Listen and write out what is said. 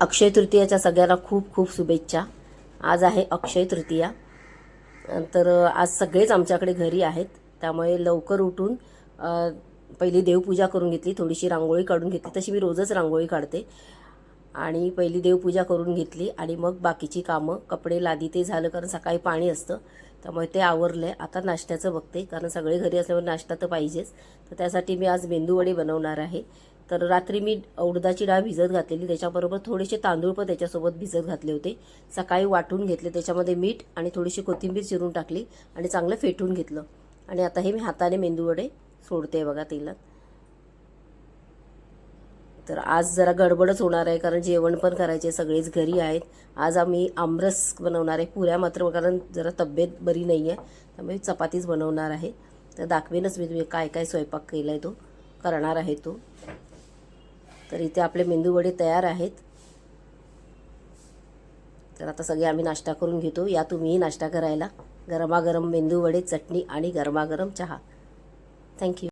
अक्षय तृतीयाच्या सगळ्यांना खूप खूप शुभेच्छा। आज आहे अक्षय तृतीया, तर आज सगळेच आमच्याकडे घरी आहेत, त्यामुळे लवकर उठून पहिली देवपूजा करून घेतली, थोडीशी रांगोळी काढून घेतली। तशी मी रोजच रांगोळी काढते आणि पहिली देवपूजा करून घेतली आणि मग बाकीची कामं, कपडे लादी ते झालं, कारण सकाळी पाणी असतं त्यामुळे ते आवरले। आता नाश्त्याचं बघते, कारण सगळे घरी असल्यामुळे नाश्ता तर पाहिजेच। तर त्यासाठी मी आज मेंदूवडे बनवणार आहे। तर रात्री मी उडदाची डाळ भिजत घातलेली, त्याच्याबरोबर थोडेसे तांदूळ पण त्याच्यासोबत भिजत घातले होते। सकाळी वाटून घेतले, त्याच्यामध्ये मीठ आणि थोडीशी कोथिंबीर चिरून टाकली आणि चांगलं फेटून घेतलं आणि आता हे मी हाताने मेंदूवडे सोडते बघा तेलात। तर आज जरा गडबडच होणार आहे, कारण जेवण पण करायचे, सगळेच घरी आहेत। आज आम्ही आमरस बनवणार आहे, पुऱ्या मात्र कारण जरा तब्येत बरी नाही आहे त्यामुळे चपातीच बनवणार आहे। तर दाखवेनच मी तुम्ही काय काय स्वयंपाक केला आहे, तो करणार आहे तो। तर इथे आपले मेंदूवडे तयार आहेत। तर आता सगळे आम्ही नाश्ता करून घेतो, या तुम्हीही नाश्ता करायला। गरमागरम मेंदूवडे, चटणी आणि गरमागरम चहा। थँक्यू।